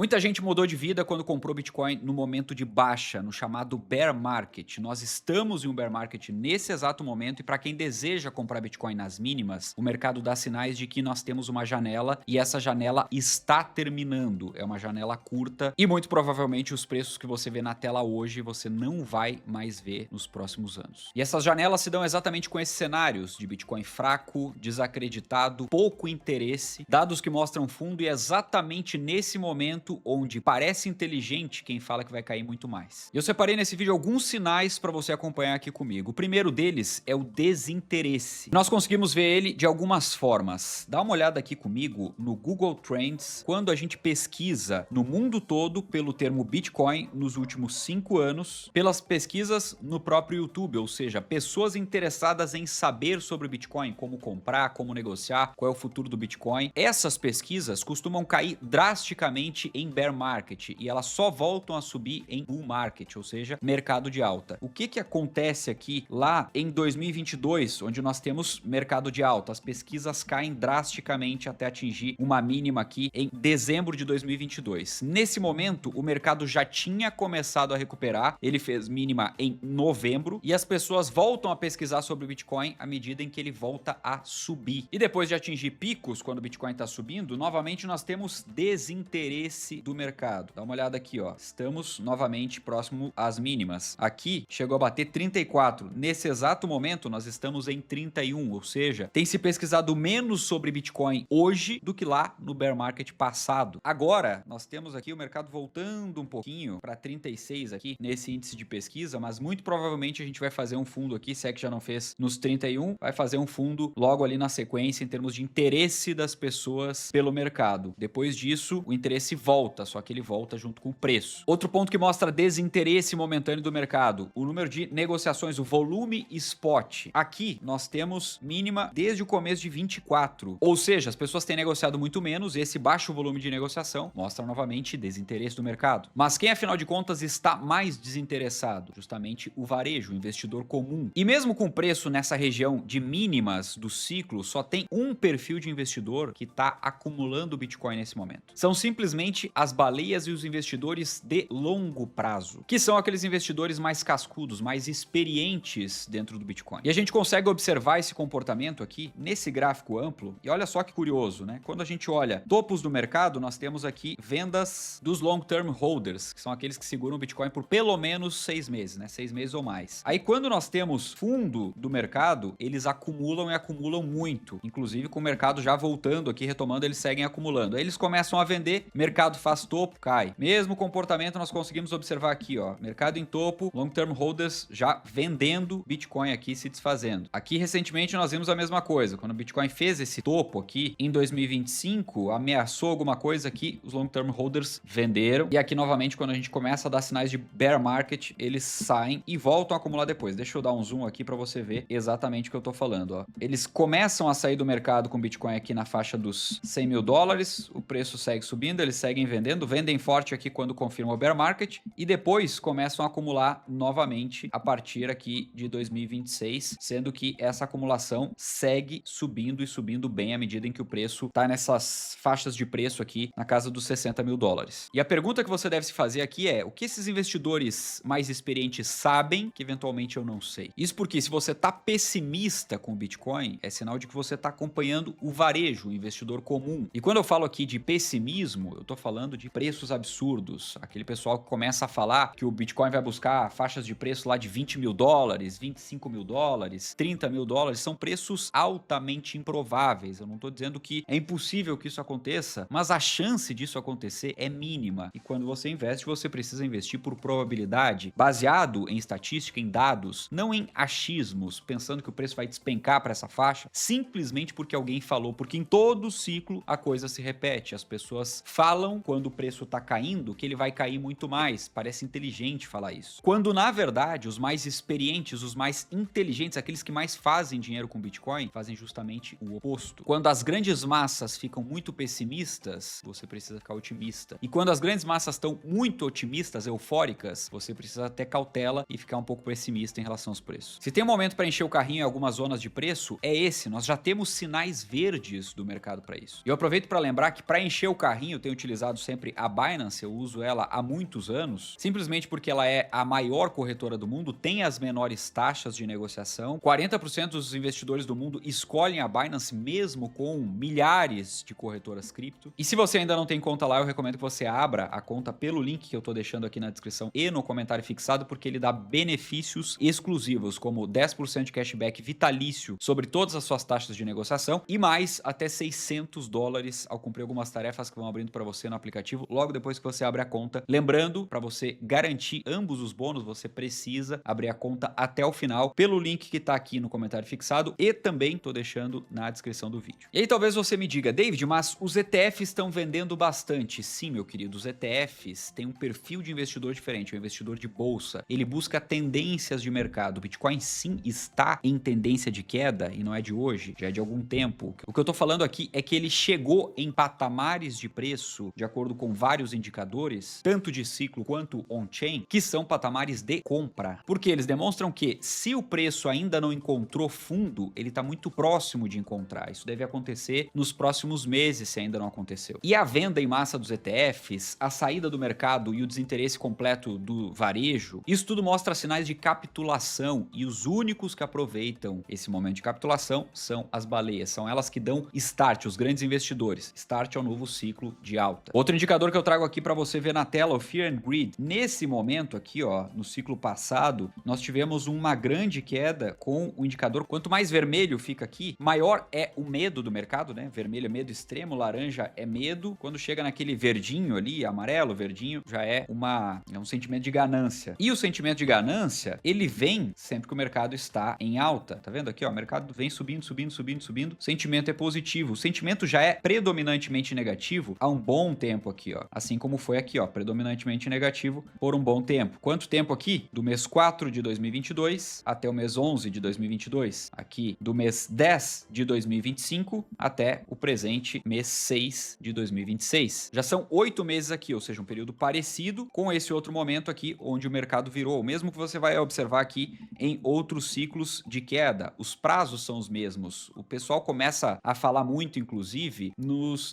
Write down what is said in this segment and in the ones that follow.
Muita gente mudou de vida quando comprou Bitcoin no momento de baixa, no chamado bear market. Nós estamos em um bear market nesse exato momento e para quem deseja comprar Bitcoin nas mínimas, o mercado dá sinais de que nós temos uma janela e essa janela está terminando. É uma janela curta e muito provavelmente os preços que você vê na tela hoje você não vai mais ver nos próximos anos. E essas janelas se dão exatamente com esses cenários de Bitcoin fraco, desacreditado, pouco interesse, dados que mostram fundo e é exatamente nesse momento onde parece inteligente quem fala que vai cair muito mais. E eu separei nesse vídeo alguns sinais para você acompanhar aqui comigo. O primeiro deles é o desinteresse. Nós conseguimos ver ele de algumas formas. Dá uma olhada aqui comigo no Google Trends, quando a gente pesquisa no mundo todo pelo termo Bitcoin nos últimos 5 anos, pelas pesquisas no próprio YouTube, ou seja, pessoas interessadas em saber sobre o Bitcoin, como comprar, como negociar, qual é o futuro do Bitcoin. Essas pesquisas costumam cair drasticamente em bear market e elas só voltam a subir em bull market, ou seja, mercado de alta. O que acontece aqui lá em 2022, onde nós temos mercado de alta? As pesquisas caem drasticamente até atingir uma mínima aqui em dezembro de 2022. Nesse momento, o mercado já tinha começado a recuperar, ele fez mínima em novembro e as pessoas voltam a pesquisar sobre o Bitcoin à medida em que ele volta a subir. E depois de atingir picos, quando o Bitcoin está subindo, novamente nós temos desinteresse do mercado. Dá uma olhada aqui, ó. Estamos novamente próximo às mínimas. Aqui chegou a bater 34. Nesse exato momento nós estamos em 31, ou seja, tem se pesquisado menos sobre Bitcoin hoje do que lá no bear market passado. Agora nós temos aqui o mercado voltando um pouquinho para 36 aqui nesse índice de pesquisa, mas muito provavelmente a gente vai fazer um fundo aqui, se é que já não fez nos 31, vai fazer um fundo logo ali na sequência em termos de interesse das pessoas pelo mercado. Depois disso, o interesse volta, só que ele volta junto com o preço. Outro ponto que mostra desinteresse momentâneo do mercado, o número de negociações, o volume spot. Aqui nós temos mínima desde o começo de 24, ou seja, as pessoas têm negociado muito menos e esse baixo volume de negociação mostra novamente desinteresse do mercado. Mas quem afinal de contas está mais desinteressado? Justamente o varejo, o investidor comum. E mesmo com o preço nessa região de mínimas do ciclo, só tem um perfil de investidor que está acumulando Bitcoin nesse momento. São simplesmente as baleias e os investidores de longo prazo, que são aqueles investidores mais cascudos, mais experientes dentro do Bitcoin. E a gente consegue observar esse comportamento aqui nesse gráfico amplo. E olha só que curioso, né? Quando a gente olha topos do mercado, nós temos aqui vendas dos long-term holders, que são aqueles que seguram o Bitcoin por pelo menos 6 meses, né? 6 meses ou mais. Aí quando nós temos fundo do mercado, eles acumulam e acumulam muito. Inclusive com o mercado já voltando aqui, retomando, eles seguem acumulando. Aí eles começam a vender, mercado faz topo, cai. Mesmo comportamento nós conseguimos observar aqui, ó. Mercado em topo, long-term holders já vendendo Bitcoin aqui, se desfazendo. Aqui recentemente nós vimos a mesma coisa. Quando o Bitcoin fez esse topo aqui em 2025, ameaçou alguma coisa aqui, os long-term holders venderam. E aqui novamente quando a gente começa a dar sinais de bear market, eles saem e voltam a acumular depois. Deixa eu dar um zoom aqui para você ver exatamente o que eu tô falando, ó. Eles começam a sair do mercado com Bitcoin aqui na faixa dos 100 mil dólares, o preço segue subindo, eles seguem vendendo, vendem forte aqui quando confirma o bear market e depois começam a acumular novamente a partir aqui de 2026, sendo que essa acumulação segue subindo e subindo bem à medida em que o preço tá nessas faixas de preço aqui na casa dos 60 mil dólares. E a pergunta que você deve se fazer aqui é: o que esses investidores mais experientes sabem que eventualmente eu não sei? Isso porque se você tá pessimista com o Bitcoin, é sinal de que você tá acompanhando o varejo, o investidor comum. E quando eu falo aqui de pessimismo, eu tô falando de preços absurdos. Aquele pessoal que começa a falar que o Bitcoin vai buscar faixas de preço lá de 20 mil dólares, 25 mil dólares, 30 mil dólares, são preços altamente improváveis. Eu não tô dizendo que é impossível que isso aconteça, mas a chance disso acontecer é mínima. E quando você investe, você precisa investir por probabilidade, baseado em estatística, em dados, não em achismos, pensando que o preço vai despencar para essa faixa, simplesmente porque alguém falou, porque em todo ciclo a coisa se repete. As pessoas falam quando o preço tá caindo que ele vai cair muito mais. Parece inteligente falar isso. Quando na verdade os mais experientes, os mais inteligentes, aqueles que mais fazem dinheiro com Bitcoin, fazem justamente o oposto. Quando as grandes massas ficam muito pessimistas, você precisa ficar otimista. E quando as grandes massas estão muito otimistas, eufóricas, você precisa ter cautela e ficar um pouco pessimista em relação aos preços. Se tem um momento para encher o carrinho em algumas zonas de preço, é esse. Nós já temos sinais verdes do mercado para isso. E eu aproveito para lembrar que para encher o carrinho eu tenho utilizado usado sempre a Binance, eu uso ela há muitos anos, simplesmente porque ela é a maior corretora do mundo, tem as menores taxas de negociação. 40% dos investidores do mundo escolhem a Binance mesmo com milhares de corretoras cripto. E se você ainda não tem conta lá, eu recomendo que você abra a conta pelo link que eu tô deixando aqui na descrição e no comentário fixado, porque ele dá benefícios exclusivos, como 10% de cashback vitalício sobre todas as suas taxas de negociação e mais até $600 ao cumprir algumas tarefas que vão abrindo para você no aplicativo logo depois que você abre a conta. Lembrando, para você garantir ambos os bônus, você precisa abrir a conta até o final pelo link que tá aqui no comentário fixado e também tô deixando na descrição do vídeo. E aí talvez você me diga, David, mas os ETFs estão vendendo bastante. Sim, meu querido, os ETFs têm um perfil de investidor diferente, é um investidor de bolsa. Ele busca tendências de mercado. O Bitcoin sim está em tendência de queda e não é de hoje, já é de algum tempo. O que eu tô falando aqui é que ele chegou em patamares de preço, de acordo com vários indicadores, tanto de ciclo quanto on-chain, que são patamares de compra. Porque eles demonstram que se o preço ainda não encontrou fundo, ele está muito próximo de encontrar. Isso deve acontecer nos próximos meses, se ainda não aconteceu. E a venda em massa dos ETFs, a saída do mercado e o desinteresse completo do varejo, isso tudo mostra sinais de capitulação e os únicos que aproveitam esse momento de capitulação são as baleias, são elas que dão start, os grandes investidores, start ao novo ciclo de alta. Outro indicador que eu trago aqui para você ver na tela, o Fear and Greed. Nesse momento aqui, ó, no ciclo passado, nós tivemos uma grande queda com o indicador, quanto mais vermelho fica aqui, maior é o medo do mercado, né? Vermelho é medo extremo, laranja é medo. Quando chega naquele verdinho ali, amarelo, verdinho, já é um sentimento de ganância. E o sentimento de ganância, ele vem sempre que o mercado está em alta. Tá vendo aqui, ó? O mercado vem subindo, subindo, subindo, subindo. O sentimento é positivo. O sentimento já é predominantemente negativo há um bom tempo aqui, ó. Assim como foi aqui, ó, predominantemente negativo por um bom tempo. Quanto tempo aqui? Do mês 4 de 2022 até o mês 11 de 2022. Aqui do mês 10 de 2025 até o presente mês 6 de 2026. Já são 8 meses aqui, ou seja, um período parecido com esse outro momento aqui, onde o mercado virou. O mesmo que você vai observar aqui em outros ciclos de queda. Os prazos são os mesmos. O pessoal começa a falar muito, inclusive,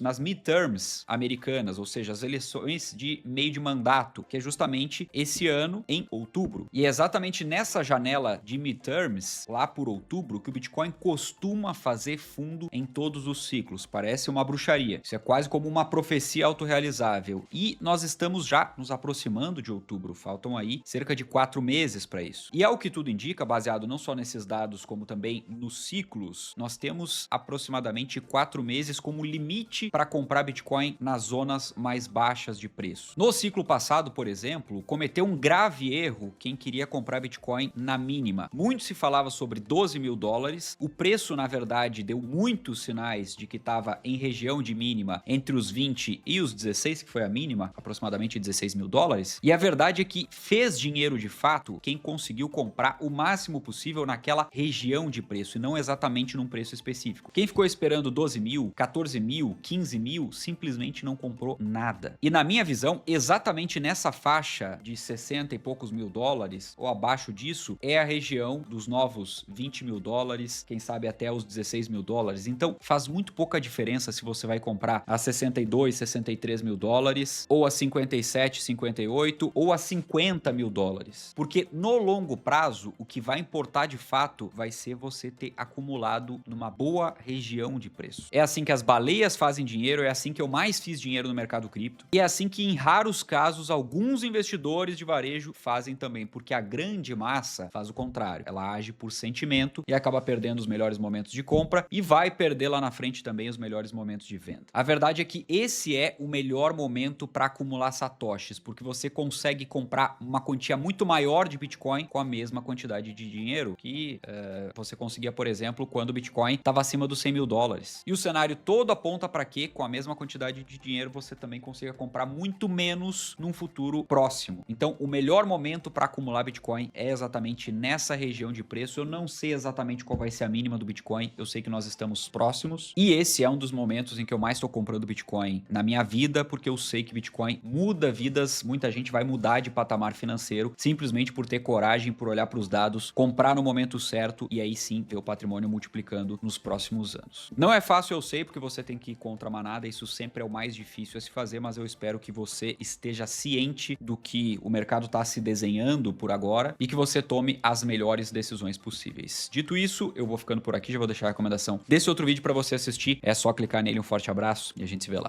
nas midterms americanas, ou seja, as eleições de meio de mandato, que é justamente esse ano, em outubro. E é exatamente nessa janela de midterms, lá por outubro, que o Bitcoin costuma fazer fundo em todos os ciclos. Parece uma bruxaria. Isso é quase como uma profecia autorrealizável. E nós estamos já nos aproximando de outubro. Faltam aí cerca de 4 meses para isso. E ao que tudo indica, baseado não só nesses dados, como também nos ciclos, nós temos aproximadamente 4 meses como limite para comprar Bitcoin nas zonas mais baixas de preço. No ciclo passado, por exemplo, cometeu um grave erro quem queria comprar Bitcoin na mínima. Muito se falava sobre $12.000. O preço, na verdade, deu muitos sinais de que estava em região de mínima entre os 20 e os 16, que foi a mínima, aproximadamente $16.000. E a verdade é que fez dinheiro de fato quem conseguiu comprar o máximo possível naquela região de preço e não exatamente num preço específico. Quem ficou esperando 12 mil, 14 mil, 15 mil, simplesmente não comprou nada. E na minha visão, exatamente nessa faixa de 60 e poucos mil dólares, ou abaixo disso, é a região dos novos $20.000, quem sabe até os $16.000. Então, faz muito pouca diferença se você vai comprar a 62, 63 mil dólares, ou a 57, 58, ou a 50 mil dólares. Porque no longo prazo, o que vai importar de fato vai ser você ter acumulado numa boa região de preço. É assim que as baleias fazem dinheiro, é assim que eu mais fiz dinheiro no mercado cripto, e é assim que em raros casos alguns investidores de varejo fazem também, porque a grande massa faz o contrário. Ela age por sentimento e acaba perdendo os melhores momentos de compra e vai perder lá na frente também os melhores momentos de venda. A verdade é que esse é o melhor momento para acumular satoshis, porque você consegue comprar uma quantia muito maior de Bitcoin com a mesma quantidade de dinheiro que você conseguia, por exemplo, quando o Bitcoin estava acima dos $100.000. E o cenário todo aponta para que, com a mesma quantidade de dinheiro, você também consiga comprar muito menos num futuro próximo. Então, o melhor momento para acumular Bitcoin é exatamente nessa região de preço. Eu não sei exatamente qual vai ser a mínima do Bitcoin, eu sei que nós estamos próximos. E esse é um dos momentos em que eu mais estou comprando Bitcoin na minha vida, porque eu sei que Bitcoin muda vidas. Muita gente vai mudar de patamar financeiro simplesmente por ter coragem, por olhar para os dados, comprar no momento certo e aí sim ver o patrimônio multiplicando nos próximos anos. Não é fácil, eu sei, porque você tem que ir contra a manada, isso sempre é o mais difícil difícil a se fazer, mas eu espero que você esteja ciente do que o mercado está se desenhando por agora e que você tome as melhores decisões possíveis. Dito isso, eu vou ficando por aqui, já vou deixar a recomendação desse outro vídeo para você assistir. É só clicar nele, um forte abraço e a gente se vê lá.